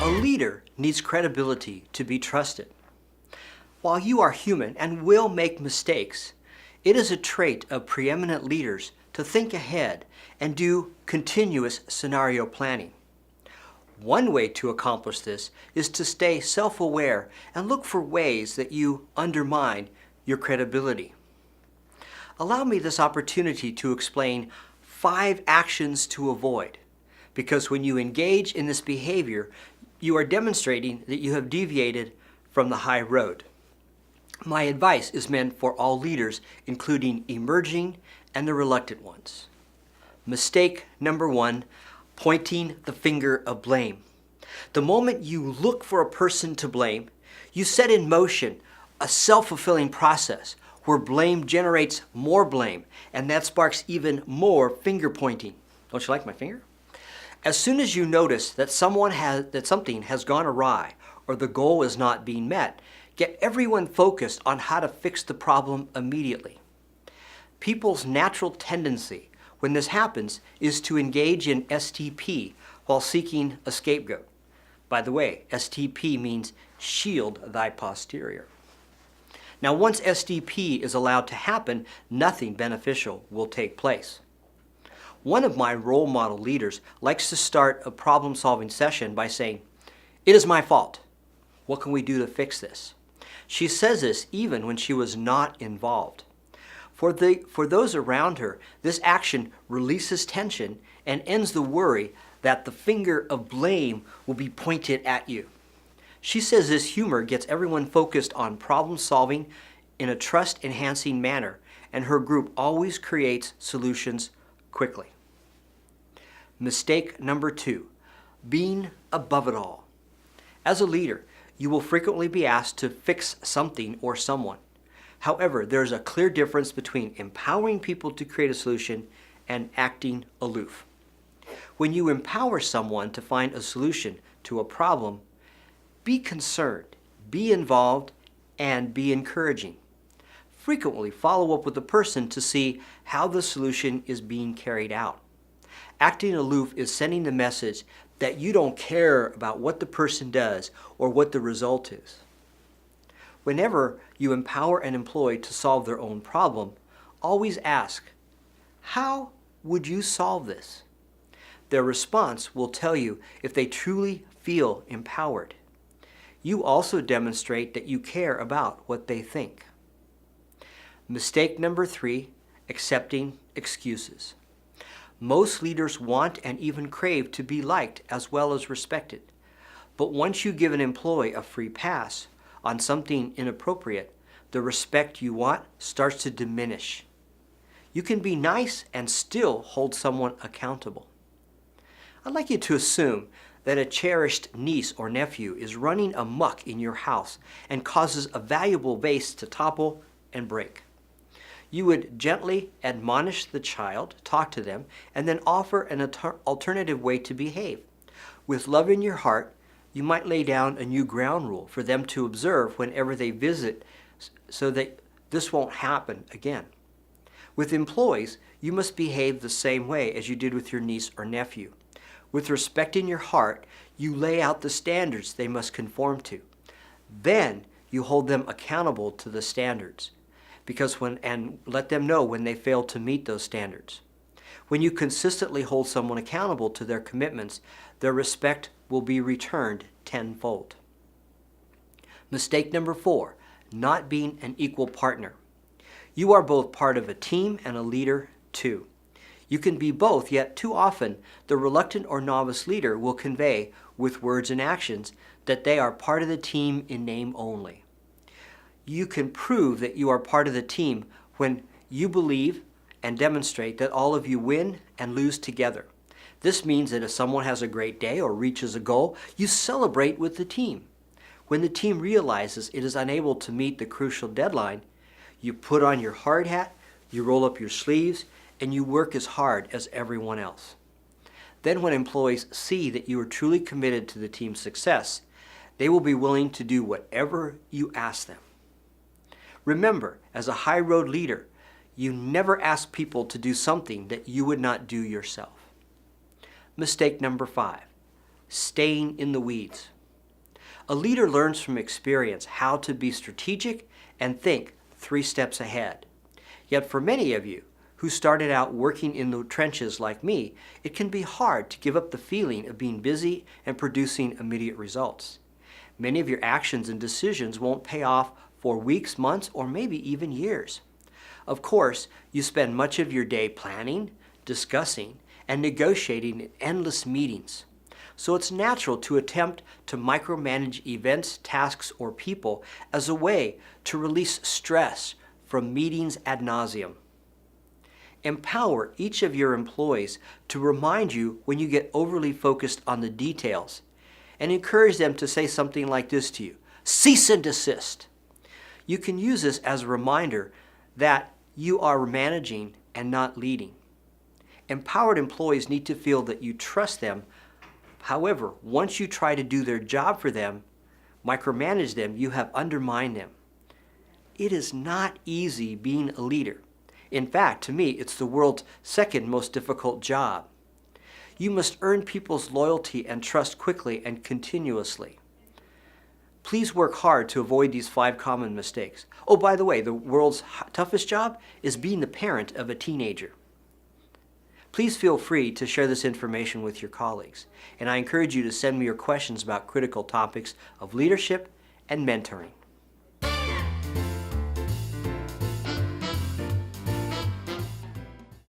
A leader needs credibility to be trusted. While you are human and will make mistakes, it is a trait of preeminent leaders to think ahead and do continuous scenario planning. One way to accomplish this is to stay self-aware and look for ways that you undermine your credibility. Allow me this opportunity to explain 5 actions to avoid, because when you engage in this behavior, you are demonstrating that you have deviated from the high road. My advice is meant for all leaders, including emerging and the reluctant ones. Mistake number 1, pointing the finger of blame. The moment you look for a person to blame, you set in motion a self-fulfilling process where blame generates more blame, and that sparks even more finger pointing. Don't you like my finger? As soon as you notice that something has gone awry or the goal is not being met, get everyone focused on how to fix the problem immediately. People's natural tendency when this happens is to engage in STP while seeking a scapegoat. By the way, STP means shield thy posterior. Now, once STP is allowed to happen, nothing beneficial will take place. One of my role model leaders likes to start a problem-solving session by saying, "It is my fault. What can we do to fix this?" She says this even when she was not involved. For those around her, this action releases tension and ends the worry that the finger of blame will be pointed at you. She says this humor gets everyone focused on problem solving in a trust-enhancing manner, and her group always creates solutions quickly. Mistake number 2, being above it all. As a leader, you will frequently be asked to fix something or someone. However, there is a clear difference between empowering people to create a solution and acting aloof. When you empower someone to find a solution to a problem, be concerned, be involved, and be encouraging. Frequently follow up with the person to see how the solution is being carried out. Acting aloof is sending the message that you don't care about what the person does or what the result is. Whenever you empower an employee to solve their own problem, always ask, "How would you solve this?" Their response will tell you if they truly feel empowered. You also demonstrate that you care about what they think. Mistake number 3, accepting excuses. Most leaders want and even crave to be liked as well as respected. But once you give an employee a free pass on something inappropriate, the respect you want starts to diminish. You can be nice and still hold someone accountable. I'd like you to assume that a cherished niece or nephew is running amok in your house and causes a valuable vase to topple and break. You would gently admonish the child, talk to them, and then offer an alternative way to behave. With love in your heart, you might lay down a new ground rule for them to observe whenever they visit so that this won't happen again. With employees, you must behave the same way as you did with your niece or nephew. With respect in your heart, you lay out the standards they must conform to. Then you hold them accountable to the standards, and let them know when they fail to meet those standards. When you consistently hold someone accountable to their commitments, their respect will be returned tenfold. Mistake number 4, not being an equal partner. You are both part of a team and a leader too. You can be both, yet too often the reluctant or novice leader will convey with words and actions that they are part of the team in name only. You can prove that you are part of the team when you believe and demonstrate that all of you win and lose together. This means that if someone has a great day or reaches a goal, you celebrate with the team. When the team realizes it is unable to meet the crucial deadline, you put on your hard hat, you roll up your sleeves, and you work as hard as everyone else. Then when employees see that you are truly committed to the team's success, they will be willing to do whatever you ask them. Remember, as a high road leader, you never ask people to do something that you would not do yourself. Mistake number 5, staying in the weeds. A leader learns from experience how to be strategic and think 3 steps ahead. Yet for many of you who started out working in the trenches like me, it can be hard to give up the feeling of being busy and producing immediate results. Many of your actions and decisions won't pay off for weeks, months, or maybe even years. Of course, you spend much of your day planning, discussing, and negotiating in endless meetings. So it's natural to attempt to micromanage events, tasks, or people as a way to release stress from meetings ad nauseum. Empower each of your employees to remind you when you get overly focused on the details, and encourage them to say something like this to you: cease and desist. You can use this as a reminder that you are managing and not leading. Empowered employees need to feel that you trust them. However, once you try to do their job for them, micromanage them, you have undermined them. It is not easy being a leader. In fact, to me, it's the world's second most difficult job. You must earn people's loyalty and trust quickly and continuously. Please work hard to avoid these 5 common mistakes. Oh, by the way, the world's toughest job is being the parent of a teenager. Please feel free to share this information with your colleagues, and I encourage you to send me your questions about critical topics of leadership and mentoring.